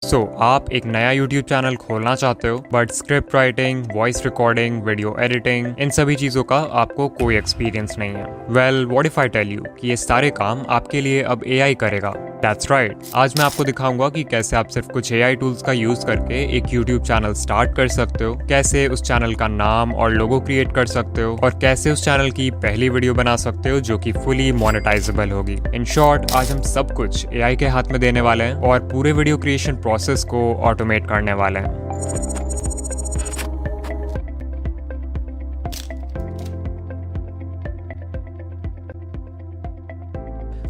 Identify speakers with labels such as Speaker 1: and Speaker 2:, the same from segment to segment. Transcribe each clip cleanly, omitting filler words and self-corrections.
Speaker 1: आप एक नया YouTube चैनल खोलना चाहते हो but script writing, voice recording, video editing, इन सभी चीज़ों का आपको कोई एक्सपीरियंस नहीं है। Well, what if I tell you कि ये सारे काम आपके लिए अब AI करेगा। That's right. आज मैं आपको दिखाऊंगा कि कैसे आप सिर्फ कुछ AI टूल्स का यूज करके एक YouTube चैनल स्टार्ट कर सकते हो, कैसे उस चैनल का नाम और लोगो क्रिएट कर सकते हो और कैसे उस चैनल की पहली वीडियो बना सकते हो जो कि फुली मोनेटाइजेबल होगी। इन शॉर्ट, आज हम सब कुछ AI के हाथ में देने वाले हैं और पूरे वीडियो क्रिएशन प्रोसेस को ऑटोमेट करने वाले हैं।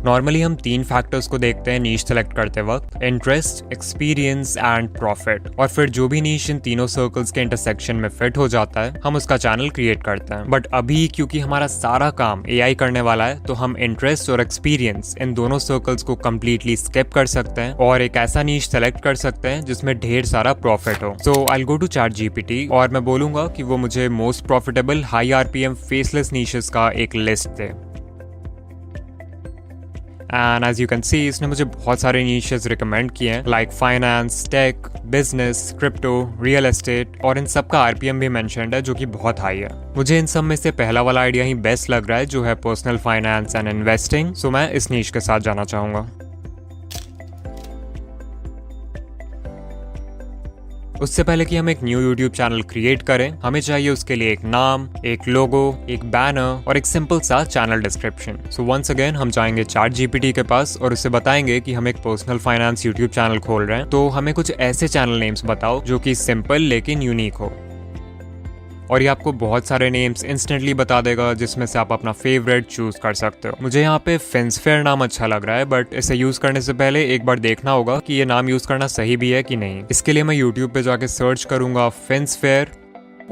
Speaker 1: नॉर्मली हम 3 फैक्टर्स को देखते हैं नीश सेलेक्ट करते वक्त: इंटरेस्ट, एक्सपीरियंस एंड प्रॉफिट। और फिर जो भी नीश इन तीनों सर्कल्स के इंटरसेक्शन में फिट हो जाता है, हम उसका चैनल क्रिएट करते हैं। बट अभी क्योंकि हमारा सारा काम AI करने वाला है, तो हम इंटरेस्ट और एक्सपीरियंस इन दोनों सर्कल्स को कम्प्लीटली स्किप कर सकते हैं और एक ऐसा नीश सेलेक्ट कर सकते हैं जिसमें ढेर सारा प्रॉफिट हो। सो आई गो टू ChatGPT और मैं बोलूंगा कि वो मुझे most profitable high RPM faceless niches का एक लिस्ट दे। And as you can see, इसने मुझे बहुत सारे नीशेस रिकमेंड किए हैं, like finance, tech, business, crypto, real estate, और इन सब का RPM भी मेंशन्ड है जो कि बहुत हाई है। मुझे इन सब में से पहला वाला आइडिया ही बेस्ट लग रहा है, जो है पर्सनल फाइनेंस एंड इन्वेस्टिंग। सो मैं इस नीश के साथ जाना चाहूंगा। उससे पहले कि हम एक न्यू YouTube चैनल क्रिएट करें, हमें चाहिए उसके लिए एक नाम, एक लोगो, एक बैनर और एक सिंपल सा channel description. So once again हम जाएंगे ChatGPT के पास और उससे बताएंगे कि हम एक पर्सनल फाइनेंस YouTube चैनल खोल रहे हैं, तो हमें कुछ ऐसे चैनल नेम्स बताओ जो कि सिंपल लेकिन यूनिक हो। और ये आपको बहुत सारे नेम्स इंस्टेंटली बता देगा जिसमें से आप अपना फेवरेट चूज कर सकते हो। मुझे यहाँ पे फिन्सफेयर नाम अच्छा लग रहा है, बट इसे यूज करने से पहले एक बार देखना होगा कि ये नाम यूज करना सही भी है कि नहीं। इसके लिए मैं YouTube पे जाके सर्च करूंगा फिन्सफेयर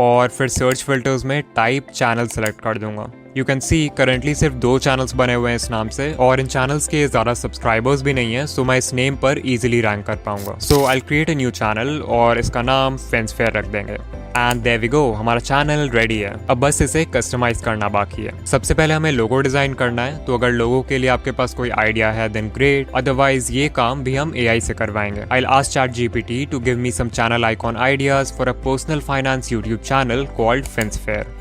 Speaker 1: और फिर सर्च फिल्टर्स में टाइप चैनल सेलेक्ट कर दूंगा। यू कैन सी करंटली सिर्फ 2 चैनल्स बने हुए हैं इस नाम से और इन चैनल्स के ज्यादा सब्सक्राइबर्स भी नहीं है, सो मैं इस नेम पर इजीली रैंक कर पाऊंगा। So I create a new channel और इसका नाम फिन्सफेयर रख देंगे। एंड देयर वी गो, हमारा चैनल रेडी है। अब बस इसे कस्टमाइज करना बाकी है। सबसे पहले हमें लोगो डिजाइन करना है, तो अगर लोगो के लिए आपके पास कोई आइडिया है देन ग्रेट, अदरवाइज ये काम भी हम AI से करवाएंगे। I will ask ChatGPT to give me some channel icon ideas for a personal finance YouTube channel called फिन्सफेयर।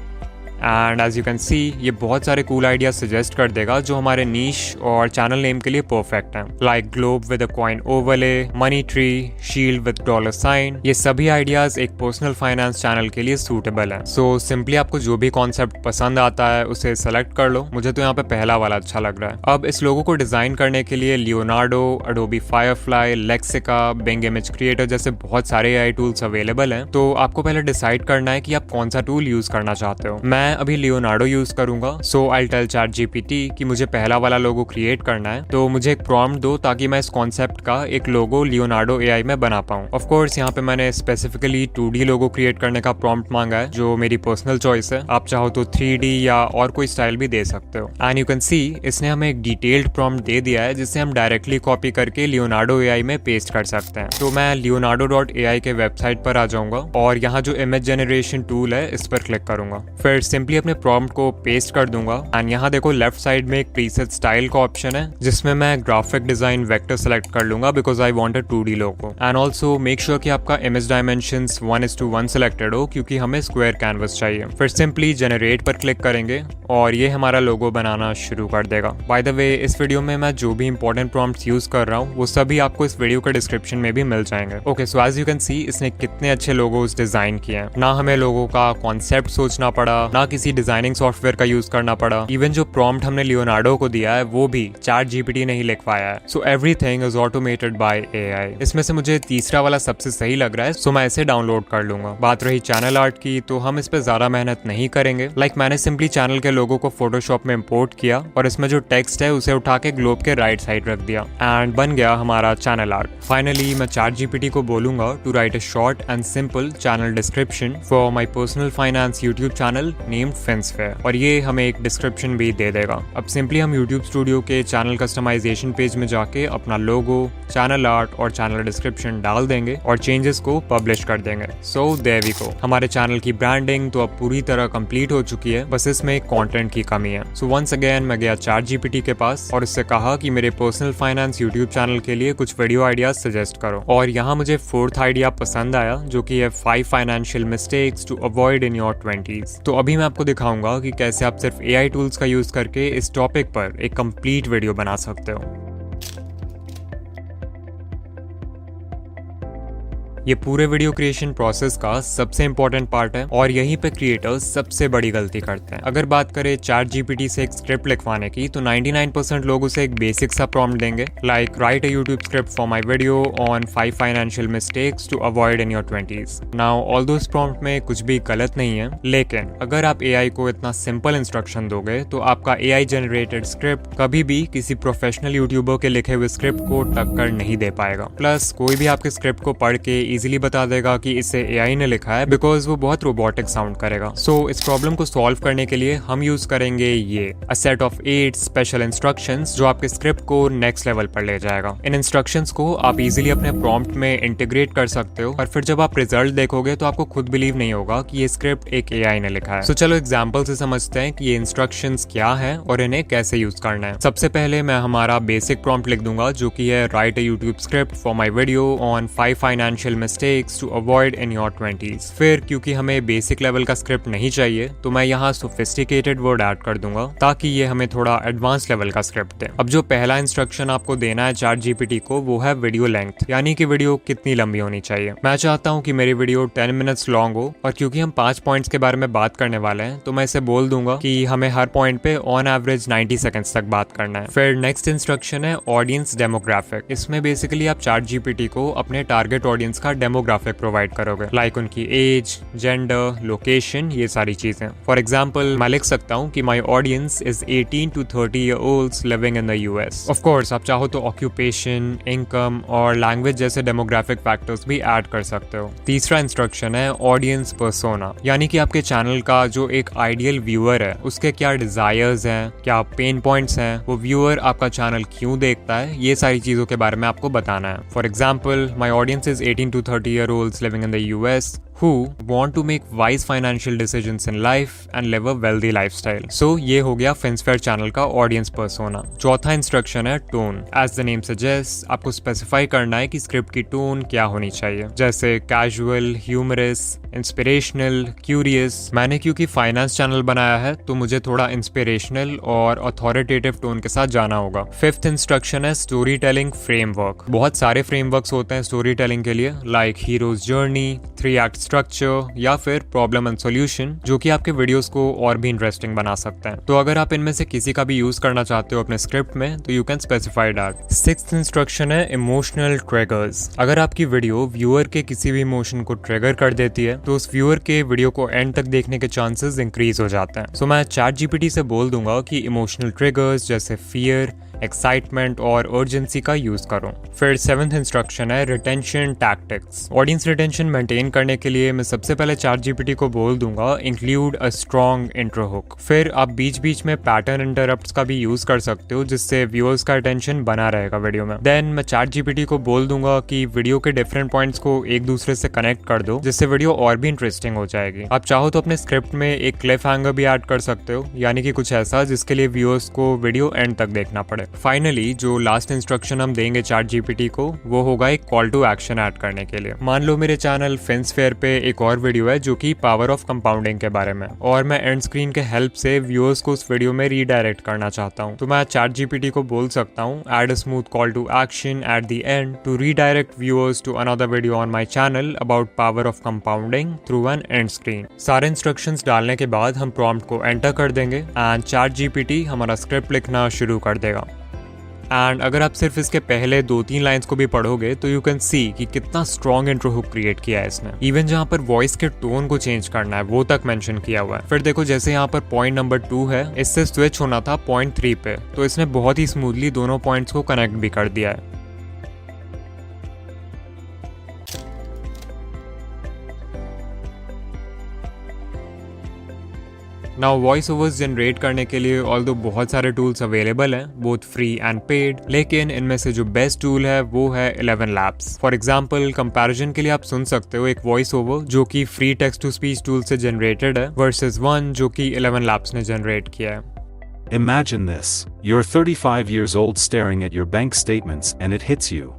Speaker 1: And as you can see, ये बहुत सारे कूल आइडियाज सजेस्ट कर देगा जो हमारे नीश और चैनल नेम के लिए परफेक्ट हैं, like globe with a coin overlay, money tree, shield with dollar sign. ये सभी आइडियाज एक पर्सनल फाइनेंस चैनल के लिए सूटेबल हैं। सो सिंपली आपको जो भी कॉन्सेप्ट पसंद आता है उसे सेलेक्ट कर लो। मुझे तो यहाँ पे पहला वाला अच्छा लग रहा है। अब इस लोगो को डिजाइन करने के लिए Leonardo, Adobe Firefly, Lexica, Bing image creator जैसे बहुत सारे AI टूल्स अवेलेबल हैं। तो आपको पहले डिसाइड करना है कि आप कौन सा टूल यूज करना चाहते हो। मैं अभी लियोनार्डो यूज करूंगा। सो आई टेल ChatGPT कि मुझे पहला वाला लोगो क्रिएट करना है, तो मुझे एक प्रॉम्प्ट दो ताकि मैं इस कॉन्सेप्ट का एक लोगो लियोनार्डो AI में बना पाऊं। ऑफ कोर्स यहाँ पे मैंने स्पेसिफिकली 2D लोगो क्रिएट करने का प्रॉम्प्ट मांगा है, जो मेरी पर्सनल चॉइस है। आप चाहो तो 3D या और कोई स्टाइल भी दे सकते हो। एंड यू कैन सी, इसने हमें एक डिटेल्ड प्रॉम्प्ट दे दिया है जिसे हम डायरेक्टली कॉपी करके लियोनार्डो AI में पेस्ट कर सकते हैं। तो मैं leonardo.ai के वेबसाइट पर आ जाऊंगा और यहाँ जो इमेज जनरेशन टूल है इस पर क्लिक करूंगा। फिर सिंपली अपने प्रॉम्प्ट को पेस्ट कर दूंगा। एंड यहाँ देखो लेफ्ट साइड में एक प्रीसेट स्टाइल का ऑप्शन है जिसमें मैं ग्राफिक डिजाइन वेक्टर सेलेक्ट कर लूंगा because I want a 2D logo. And also make sure कि आपका इमेज डायमेंशंस 1:1 सेलेक्टेड हो क्योंकि हमें स्क्वायर कैनवस चाहिए। फिर सिंपली जनरेट पर क्लिक करेंगे और ये हमारा लोगो बनाना शुरू कर देगा। बाय द वे, इस वीडियो में मैं जो भी इंपॉर्टेंट प्रॉम्प्ट्स यूज कर रहा हूँ वो सभी आपको इस वीडियो के डिस्क्रिप्शन में भी मिल जाएंगे। Okay, so as you can see, इसने कितने अच्छे लोगोस डिजाइन किए हैं। ना हमें लोगो का कॉन्सेप्ट सोचना पड़ा, ना किसी डिजाइनिंग सॉफ्टवेयर का यूज करना पड़ा। इवन जो प्रॉम्प्ट हमने लियोनार्डो को दिया है वो भी ChatGPT ने ही लिखवाया है। So everything is automated by AI। इसमें से मुझे तीसरा वाला सबसे सही लग रहा है, सो मैं इसे डाउनलोड कर लूंगा। बात रही चैनल आर्ट की, तो हम इस पे ज्यादा मेहनत नहीं करेंगे। मैंने सिंपली चैनल के लोगो को फोटोशॉप में इंपोर्ट किया और इसमें जो टेक्स्ट है उसे उठा के ग्लोब के राइट साइड रख दिया एंड बन गया हमारा चैनल आर्ट। फाइनली मैं ChatGPT को बोलूंगा to write a short and simple channel description for my personal finance YouTube channel named FinSphere और ये हमें एक डिस्क्रिप्शन भी दे देगा। अब सिंपली हम YouTube स्टूडियो के चैनल कस्टमाइजेशन पेज में जाके अपना लोगो, चैनल आर्ट और चैनल डिस्क्रिप्शन डाल देंगे और चेंजेस को पब्लिश कर देंगे। सो देयर वी गो, हमारे चैनल की ब्रांडिंग तो अब पूरी तरह कंप्लीट हो चुकी है, बस इसमें कंटेंट की कमी है। सो वंस अगेन मैं गया ChatGPT के पास और उससे कहा कि मेरे पर्सनल फाइनेंस यूट्यूब चैनल के लिए कुछ वीडियो आइडियाज सजेस्ट करो और यहाँ मुझे 4th आइडिया पसंद आया जो कि है 5 financial mistakes to avoid in your 20s। तो अभी मैं आपको दिखाऊंगा कि कैसे आप सिर्फ AI टूल्स का यूज करके इस टॉपिक पर एक कंप्लीट वीडियो बना सकते हो। ये पूरे वीडियो क्रिएशन प्रोसेस का सबसे इंपॉर्टेंट पार्ट है और यहीं पे क्रिएटर्स सबसे बड़ी गलती करते हैं। अगर बात करें ChatGPT से एक स्क्रिप्ट लिखवाने की तो 99% लोग उसे एक बेसिक सा प्रॉम्प्ट देंगे, like write a YouTube script for my video on 5 financial mistakes to avoid in your 20s। Now although इस प्रॉम्प्ट में कुछ भी गलत नहीं है, लेकिन अगर आप AI को इतना सिंपल इंस्ट्रक्शन दोगे तो आपका AI जनरेटेड स्क्रिप्ट कभी भी किसी प्रोफेशनल यूट्यूबर के लिखे हुए स्क्रिप्ट को टक्कर नहीं दे पाएगा। प्लस कोई भी आपके स्क्रिप्ट को पढ़ के इजीली बता देगा कि इसे AI ने लिखा है, बिकॉज वो बहुत रोबोटिक साउंड करेगा। सो इस प्रॉब्लम को सॉल्व करने के लिए हम यूज करेंगे ये a set of 8 special instructions जो आपके स्क्रिप्ट को नेक्स्ट लेवल पर ले जाएगा। इन इंस्ट्रक्शंस को आप इजीली अपने प्रॉम्प्ट में इंटीग्रेट कर सकते हो और फिर जब आप रिजल्ट देखोगे तो आपको खुद बिलीव नहीं होगा कि ये स्क्रिप्ट एक AI ने लिखा है। सो चलो एग्जाम्पल से समझते हैं कि ये इंस्ट्रक्शंस क्या है और इन्हें कैसे यूज करना है। सबसे पहले मैं हमारा बेसिक प्रॉम्प्ट लिख दूंगा जो कि है write a YouTube script for my video on 5 financial mistakes to avoid in your 20s। फिर क्योंकि हमें बेसिक लेवल का स्क्रिप्ट नहीं चाहिए तो मैं यहाँ सोफिस्टिकेटेड वर्ड ऐड कर दूंगा ताकि ये हमें थोड़ा एडवांस लेवल का स्क्रिप्ट दे। अब जो पहला इंस्ट्रक्शन आपको देना है ChatGPT को वो है वीडियो लेंथ, यानी कि वीडियो कितनी लंबी होनी चाहिए। मैं चाहता हूँ कि मेरी वीडियो 10 मिनट्स लॉन्ग हो और क्योंकि हम 5 पॉइंट्स के बारे में बात करने वाले हैं तो मैं इसे बोल दूंगा कि हमें हर पॉइंट पे ऑन एवरेज 90 सेकंड्स तक बात करना है। फिर नेक्स्ट इंस्ट्रक्शन है ऑडियंस डेमोग्राफिक। इसमें बेसिकली आप ChatGPT को अपने टारगेट ऑडियंस का डेमोग्राफिक प्रोवाइड करोगे, लाइक उनकी एज, जेंडर, लोकेशन, ये सारी चीजें। फॉर एग्जाम्पल मैं लिख सकता हूँ कि my audience is 18 to 30 year olds living in the US। Of course आप चाहो तो ऑक्यूपेशन, इनकम और लैंग्वेज जैसे डेमोग्राफिक फैक्टर्स भी ऐड कर सकते हो। तीसरा इंस्ट्रक्शन है ऑडियंस पर्सोना, यानी कि आपके चैनल का जो एक आइडियल व्यूअर है उसके क्या डिजायर्स हैं, क्या पेन पॉइंट्स हैं, वो व्यूअर आपका चैनल क्यों देखता है, ये सारी चीजों के बारे में आपको बताना है। For example my audience is 18 to 30 year olds living in the US who want to make wise financial decisions in life and live a wealthy lifestyle. So ये हो गया FinSphere चैनल का ऑडियंस पर्सोना। चौथा instruction है tone. As the name suggest आपको specify करना है कि स्क्रिप्ट की टोन क्या होनी चाहिए, जैसे कैजुअल, ह्यूमरस, इंस्पिरेशनल, क्यूरियस। मैंने क्योंकि फाइनेंस चैनल बनाया है तो मुझे थोड़ा इंस्पिरेशनल और अथॉरिटेटिव टोन के साथ जाना होगा। फिफ्थ इंस्ट्रक्शन है स्टोरी टेलिंग फ्रेमवर्क। बहुत सारे फ्रेमवर्क्स होते हैं स्टोरी टेलिंग के लिए, like heroes journey, 3 act structure या फिर प्रॉब्लम एंड सॉल्यूशन, जो कि आपके वीडियोस को और भी इंटरेस्टिंग बना सकते हैं। तो अगर आप इनमें से किसी का भी यूज करना चाहते हो अपने स्क्रिप्ट में तो you can specify that. Sixth instruction है इमोशनल ट्रिगर्स। अगर आपकी वीडियो व्यूअर के किसी भी इमोशन को ट्रिगर कर देती है तो उस व्यूअर के वीडियो को एंड तक देखने के चांसेस इंक्रीज हो जाते हैं। सो मैं ChatGPT से बोल दूंगा कि इमोशनल ट्रिगर्स जैसे फियर, एक्साइटमेंट और अर्जेंसी का यूज करो। फिर 7th इंस्ट्रक्शन है retention tactics. Audience retention maintain करने के लिए मैं सबसे पहले ChatGPT को बोल दूंगा include a strong intro hook. फिर आप बीच बीच में पैटर्न इंटरप्ट्स का भी यूज कर सकते हो जिससे व्यूअर्स का अटेंशन बना रहेगा वीडियो में। देन मैं ChatGPT को बोल दूंगा कि वीडियो के डिफरेंट पॉइंट्स को एक दूसरे से कनेक्ट कर दो जिससे वीडियो और भी इंटरेस्टिंग हो जाएगी। आप चाहो तो अपने स्क्रिप्ट में एक क्लिफ हैंगर भी ऐड कर सकते हो, यानी कि कुछ ऐसा जिसके लिए व्यूअर्स को वीडियो एंड तक देखना पड़े। फाइनली जो लास्ट इंस्ट्रक्शन हम देंगे ChatGPT को वो होगा एक कॉल टू एक्शन ऐड करने के लिए। मान लो मेरे चैनल FinSphere पे एक और वीडियो है जो कि पावर ऑफ कंपाउंडिंग के बारे में, और मैं एंड स्क्रीन के हेल्प से व्यूअर्स को उस वीडियो में रीडायरेक्ट करना चाहता हूँ। तो मैं ChatGPT को बोल सकता हूँ add a smooth call to action at the end to redirect viewers to another video on my channel about power of compounding through an end screen. सारे इंस्ट्रक्शंस डालने के बाद हम प्रॉम्प्ट को एंटर कर देंगे एंड ChatGPT हमारा script लिखना शुरू कर देगा। एंड अगर आप सिर्फ इसके पहले 2-3 लाइंस को भी पढ़ोगे तो यू कैन सी कि कितना स्ट्रॉन्ग इंट्रो हुक क्रिएट किया है इसने। इवन जहाँ पर वॉइस के टोन को चेंज करना है वो तक मेंशन किया हुआ है। फिर देखो जैसे यहाँ पर पॉइंट नंबर 2 है, इससे स्विच होना था पॉइंट 3 पे, तो इसने बहुत ही स्मूथली दोनों पॉइंट्स को कनेक्ट भी कर दिया है। नाउ वॉइस ओवर्स जनरेट करने के लिए ऑल्दो बहुत सारे टूल्स अवेलेबल हैं, बोथ फ्री एंड पेड, लेकिन इनमें से जो बेस्ट टूल है वो है 11 Labs। फॉर एग्जाम्पल कंपैरिजन के लिए आप सुन सकते हो एक वॉइस ओवर जो कि free text to speech tool से जनरेटेड है वर्सेस वन जो कि 11 Labs ने जनरेट किया है।
Speaker 2: Imagine this. You're 35 years old staring at your bank statements and it hits you.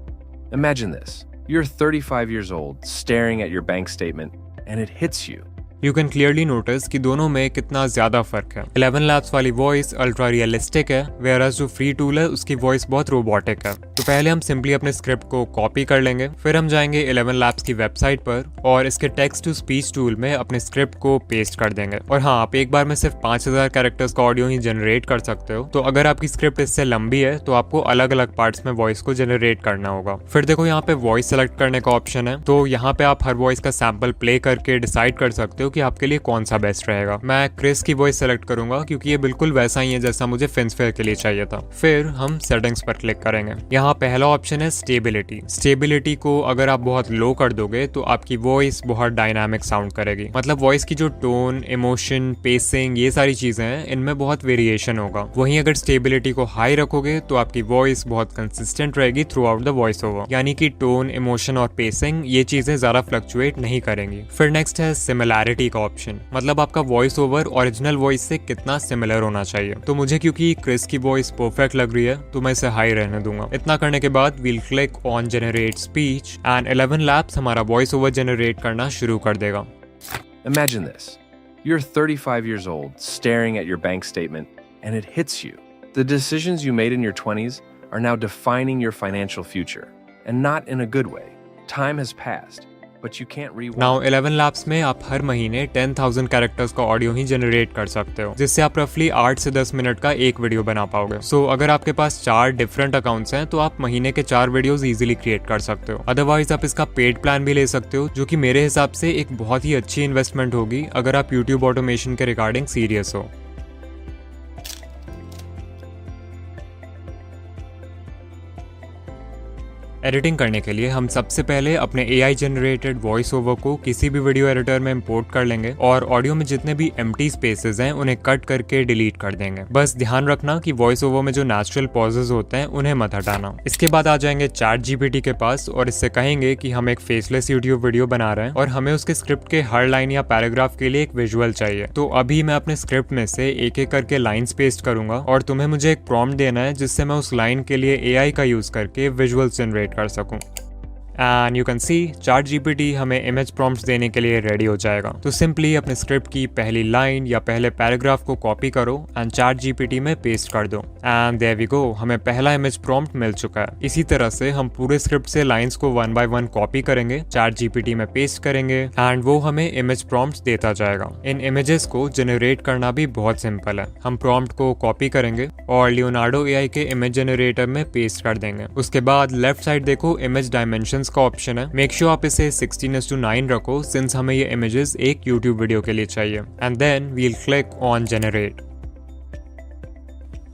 Speaker 3: Imagine this. You're 35 years old staring at your bank statement and it hits you.
Speaker 1: You can clearly notice कि दोनों में कितना ज्यादा फर्क है। 11 Labs वाली voice ultra realistic है, whereas जो फ्री टूल है उसकी वॉइस बहुत रोबोटिक है। तो पहले हम सिंपली अपने स्क्रिप्ट को कॉपी कर लेंगे, फिर हम जाएंगे 11 Labs की वेबसाइट पर और इसके टेक्स्ट टू स्पीच टूल में अपने स्क्रिप्ट को पेस्ट कर देंगे। और हाँ, आप एक बार में सिर्फ 5000 कैरेक्टर्स का ऑडियो ही जनरेट कर सकते हो, तो अगर आपकी स्क्रिप्ट इससे लंबी है तो आपको अलग अलग पार्ट्स में वॉइस को जनरेट करना होगा। फिर देखो यहाँ पे वॉइस सेलेक्ट करने का ऑप्शन है, तो यहाँ पे आप हर वॉइस का सैंपल प्ले करके डिसाइड कर सकते हो कि आपके लिए कौन सा बेस्ट रहेगा। मैं क्रिस की वॉइस सेलेक्ट करूंगा क्योंकि ये बिल्कुल वैसा ही है जैसा मुझे फिन्सफेयर के लिए चाहिए था। फिर हम सेटिंग्स पर क्लिक करेंगे। यहाँ पहला ऑप्शन है स्टेबिलिटी। स्टेबिलिटी को अगर आप बहुत लो कर दोगे तो आपकी वॉइस बहुत डायनामिक साउंड करेगी, मतलब वॉइस की जो टोन, इमोशन, पेसिंग, ये सारी चीजें हैं इनमें बहुत वेरिएशन होगा। वहीं अगर स्टेबिलिटी को हाई रखोगे तो आपकी वॉइस बहुत कंसिस्टेंट रहेगी through out the voice over, यानी कि टोन, इमोशन और पेसिंग ये चीजें ज्यादा फ्लक्चुएट नहीं करेंगी। फिर नेक्स्ट है सिमिलैरिटी का ऑप्शन, मतलब आपका वॉइस ओवर ओरिजिनल वॉइस से कितना सिमिलर होना चाहिए। तो मुझे क्योंकि क्रिस की वॉइस परफेक्ट लग रही है तो मैं इसे हाई रहने दूंगा। इतना करने के बाद we'll click on generate speech and 11 Labs हमारा वॉइस ओवर जनरेट करना शुरू कर देगा।
Speaker 3: Imagine this. You're 35 years old staring at your bank statement and it hits you. The decisions you made in your 20s are now defining your financial future, and not in a good way. Time has passed. But you can't rewind.
Speaker 1: Now 11 Labs में आप हर महीने 10,000 characters का audio ही generate कर सकते हो, जिससे आप रफली 8 से 10 मिनट का एक वीडियो बना पाओगे। सो अगर आपके पास 4 डिफरेंट अकाउंट्स हैं तो आप महीने के 4 वीडियोस इजीली क्रिएट कर सकते हो। अदरवाइज आप इसका पेड प्लान भी ले सकते हो, जो कि मेरे हिसाब से एक बहुत ही अच्छी इन्वेस्टमेंट होगी अगर आप यूट्यूब ऑटोमेशन के रिगार्डिंग सीरियस हो। एडिटिंग करने के लिए हम सबसे पहले अपने AI जनरेटेड वॉइस ओवर को किसी भी वीडियो एडिटर में इंपोर्ट कर लेंगे और ऑडियो में जितने भी एम्प्टी स्पेसेस हैं उन्हें कट करके डिलीट कर देंगे। बस ध्यान रखना कि वॉइस ओवर में जो नेचुरल पॉजेस होते हैं उन्हें मत हटाना। इसके बाद आ जाएंगे ChatGPT के पास और इससे कहेंगे कि हम एक फेसलेस यूट्यूब वीडियो बना रहे हैं और हमें उसके स्क्रिप्ट के हर लाइन या पैराग्राफ के लिए एक विजुअल चाहिए। तो अभी मैं अपने स्क्रिप्ट में से एक एक करके लाइन्स पेस्ट करूंगा और तुम्हें मुझे एक प्रॉम्प्ट देना है जिससे मैं उस लाइन के लिए AI का यूज करके विजुअल्स जनरेट कर सकूं। And you can C ChatGPT हमें इमेज प्रॉम्प्ट्स देने के लिए रेडी हो जाएगा। तो सिंपली अपने स्क्रिप्ट की पहली लाइन या पहले पैराग्राफ को कॉपी करो एंड ChatGPT में पेस्ट कर दो एंड देयर वी गो, हमें पहला इमेज प्रॉम्प्ट मिल चुका है। इसी तरह से हम पूरे स्क्रिप्ट से लाइंस को 1 बाय 1 कॉपी करेंगे, ChatGPT में पेस्ट करेंगे एंड वो हमें इमेज प्रॉम्प्ट्स देता जाएगा। इन इमेजेस को जनरेट करना भी बहुत सिंपल है। हम प्रॉम्प्ट को कॉपी करेंगे और लियोनार्डो AI के इमेज जनरेटर में पेस्ट कर देंगे। उसके बाद लेफ्ट साइड देखो इमेज डायमेंशन का ऑप्शन है। मेक श्योर आप इसे 16:9 रखो सिंस हमें ये इमेजेस एक यूट्यूब वीडियो के लिए चाहिए and then we'll click on generate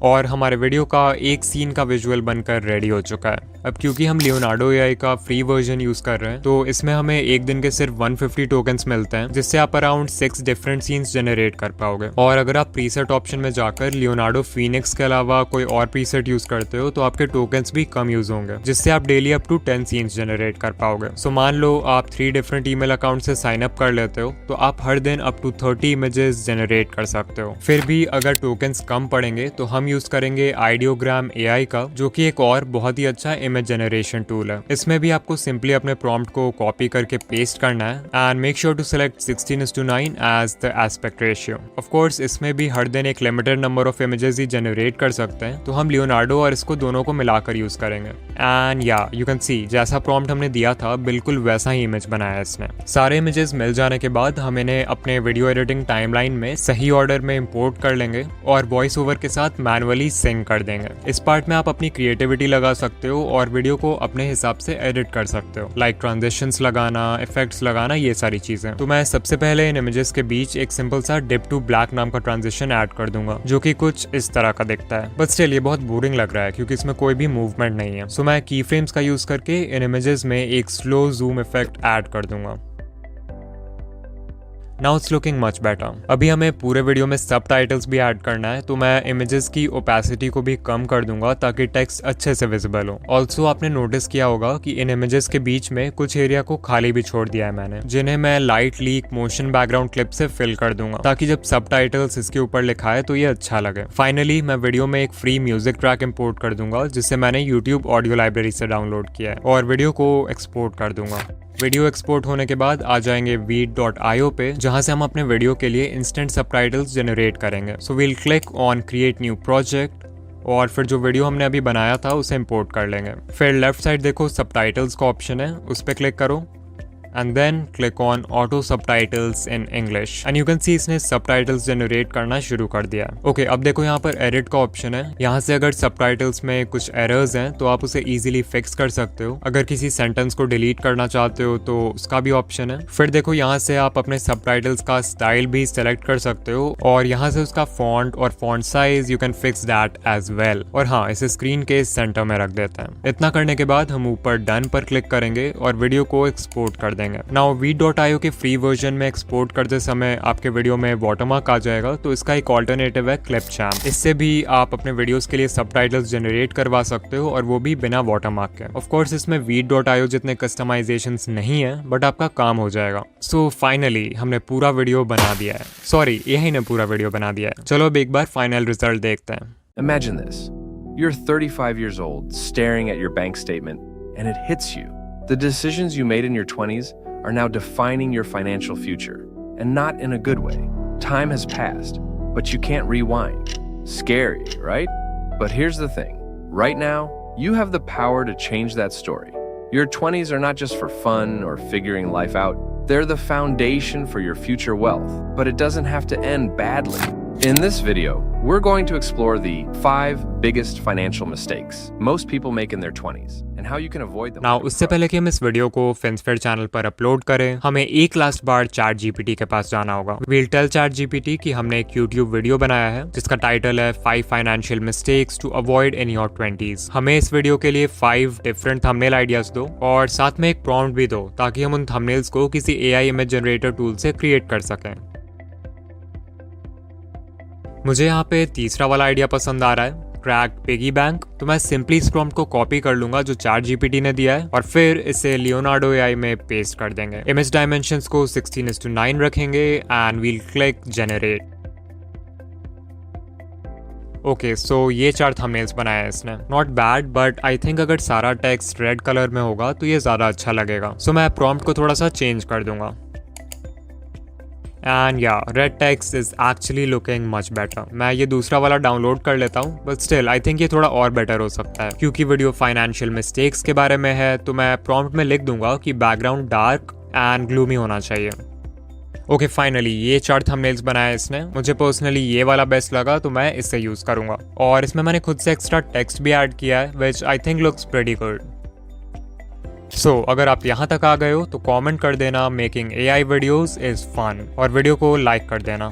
Speaker 1: और हमारे वीडियो का एक सीन का विजुअल बनकर रेडी हो चुका है। अब क्योंकि हम लियोनार्डो AI का फ्री वर्जन यूज कर रहे हैं तो इसमें हमें एक दिन के सिर्फ 150 टोकन्स मिलते हैं, जिससे आप अराउंड 6 डिफरेंट सीन्स जनरेट कर पाओगे। और अगर आप प्रीसेट ऑप्शन में जाकर लियोनार्डो फीनिक्स के अलावा कोई और प्रीसेट यूज करते हो तो आपके टोकन्स भी कम यूज होंगे, जिससे आप daily up to 10 scenes generate कर पाओगे। सो मान लो आप 3 डिफरेंट ईमेल अकाउंट से साइन अप कर लेते हो तो आप हर दिन अप टू 30 इमेजेस जनरेट कर सकते हो। फिर भी अगर टोकन्स कम पड़ेंगे तो हम यूज करेंगे आइडियोग्राम AI का, जो कि एक और बहुत ही अच्छा इमेज जनरेशन टूल है। इसमें भी आपको सिंपली अपने प्रॉम्प्ट को कॉपी करके पेस्ट करना है and make sure to select 16:9 as the aspect ratio. Of course इसमें भी हर दिन एक लिमिटेड नंबर ऑफ इमेजेस ही जनरेट कर सकते हैं, तो हम लियोनार्डो और इसको दोनों को मिलाकर यूज करेंगे। एंड या यू कैन सी जैसा प्रॉम्प्ट हमने दिया था बिल्कुल वैसा ही इमेज बनाया इसने। सारे इमेजेस मिल जाने के बाद हम इन्हें अपने वीडियो एडिटिंग टाइमलाइन में सही ऑर्डर में इंपोर्ट कर लेंगे और वॉइस ओवर के साथ मैनुअली सिंक कर देंगे। इस पार्ट में आप अपनी क्रिएटिविटी लगा सकते हो और वीडियो को अपने हिसाब से एडिट कर सकते हो, लाइक ट्रांजिशंस लगाना, इफेक्ट्स लगाना, ये सारी चीजें। तो मैं सबसे पहले इन इमेजेस के बीच एक सिंपल सा डिप टू ब्लैक नाम का ट्रांजिशन ऐड कर दूंगा, जो कि कुछ इस तरह का दिखता है। बट स्टिल ये बहुत बोरिंग लग रहा है क्योंकि इसमें कोई भी मूवमेंट नहीं है। सो मैं की फ्रेम्स का यूज करके इन इमेजेस में एक स्लो जूम इफेक्ट ऐड कर दूंगा। Now it's looking much better. अभी हमें पूरे वीडियो में सबटाइटल्स भी ऐड करना है, तो मैं इमेजेस की ओपेसिटी को भी कम कर दूंगा ताकि टेक्स्ट अच्छे से विजिबल हो। ऑल्सो आपने नोटिस किया होगा कि इन इमेजेस के बीच में कुछ एरिया को खाली भी छोड़ दिया है मैंने, जिन्हें मैं light leak motion background clip से फिल कर दूंगा ताकि जब सबटाइटल्स इसके ऊपर लिखा है तो ये अच्छा लगे। फाइनली मैं वीडियो में एक फ्री म्यूजिक ट्रैक इंपोर्ट कर दूंगा जिसे मैंने यूट्यूब ऑडियो लाइब्रेरी से डाउनलोड किया है और वीडियो को एक्सपोर्ट कर दूंगा। वीडियो एक्सपोर्ट होने के बाद आ जाएंगे veed.io पे, जहां से हम अपने वीडियो के लिए इंस्टेंट सबटाइटल्स जनरेट करेंगे। So we'll click on create new project और फिर जो वीडियो हमने अभी बनाया था उसे इंपोर्ट कर लेंगे। फिर लेफ्ट साइड देखो सबटाइटल्स का ऑप्शन है, उस पर क्लिक करो and then click on auto subtitles in English and you can see इसने subtitles generate करना शुरू कर दिया। ओके, अब देखो यहाँ पर edit का ऑप्शन है। यहाँ से अगर subtitles में कुछ errors हैं तो आप उसे easily fix कर सकते हो। अगर किसी sentence को delete करना चाहते हो तो उसका भी ऑप्शन है। फिर देखो यहाँ से आप अपने subtitles का स्टाइल भी select कर सकते हो और यहाँ से उसका font और font size you can fix that as well। और हाँ, इसे स्क्रीन के सेंटर में रख देते हैं। इतना करने के बाद हम ऊपर डन पर क्लिक करेंगे और वीडियो को एक्सपोर्ट कर देंगे। नाउ veed.io के फ्री वर्जन में एक्सपोर्ट करते समय आपके वीडियो में वाटरमार्क आ जाएगा, तो इसका एक ऑल्टरनेटिव है क्लिपचैम्प। इससे भी आप अपने वीडियोस के लिए सबटाइटल्स जनरेट करवा सकते हो और वो भी बिना वाटरमार्क के। ऑफ कोर्स इसमें veed.io जितने कस्टमाइजेशंस नहीं है, बट आपका काम हो जाएगा। सो फाइनली हमने पूरा वीडियो बना दिया है। सॉरी, यही ने पूरा वीडियो बना दिया है। चलो अब एक बार फाइनल रिजल्ट देखते हैं।
Speaker 3: Imagine this. You're 35 years old, staring at your bank statement, and it hits you. The decisions you made in your 20s are now defining your financial future, and not in a good way. Time has passed, but you can't rewind. Scary, right? But here's the thing. Right now, you have the power to change that story. Your 20s are not just for fun or figuring life out. They're the foundation for your future wealth, but it doesn't have to end badly. In this video, we're going to explore the 5 biggest financial mistakes most people make in their 20s and how you can avoid them.
Speaker 1: Now, उससे पहले कि हम इस video को FinSphere channel पर upload करें, हमें एक लास्ट बार ChatGPT के पास जाना होगा। We'll tell ChatGPT कि हमने एक YouTube वीडियो बनाया है जिसका टाइटल है 5 Financial Mistakes to Avoid in Your 20s। हमें इस वीडियो के लिए 5 डिफरेंट थंबनेल आइडियाज दो और साथ में एक प्रॉम्प्ट भी दो ताकि हम उन थंबनेल्स को किसी AI इमेज जनरेटर टूल से क्रिएट कर सकें। मुझे यहाँ पे तीसरा वाला आइडिया पसंद आ रहा है, क्रैक्ड पिगी बैंक। तो मैं सिंपली इस प्रॉम्प्ट को कॉपी कर लूंगा जो ChatGPT ने दिया है और फिर इसे लियोनार्डो AI में पेस्ट कर देंगे। इमेज डायमेंशंस को 16:9 रखेंगे and we'll click generate. Okay, so ये 4 थंबनेल्स बनाया है इसने। Not bad, but I think अगर सारा टेक्स्ट रेड कलर में होगा तो ये ज्यादा अच्छा लगेगा। सो मैं प्रॉम्प्ट को थोड़ा सा चेंज कर दूंगा। एंड या red text is actually looking much better. मैं ये दूसरा वाला डाउनलोड कर लेता हूँ, बट स्टिल आई थिंक ये थोड़ा और बेटर हो सकता है। क्योंकि वीडियो फाइनेंशियल मिस्टेक्स के बारे में है तो मैं प्रॉम्प्ट में लिख दूंगा कि बैकग्राउंड डार्क एंड ग्लूमी होना चाहिए। ओके, फाइनली ये 4 थंबनेल्स बनाया इसने। मुझे पर्सनली ये वाला बेस्ट लगा तो मैं इससे यूज करूंगा और इसमें मैंने खुद से एक्स्ट्रा टेक्स्ट भी ऐड किया है which I think looks pretty good. So अगर आप यहाँ तक आ गए हो तो कमेंट कर देना making AI videos is fun और वीडियो को लाइक कर देना।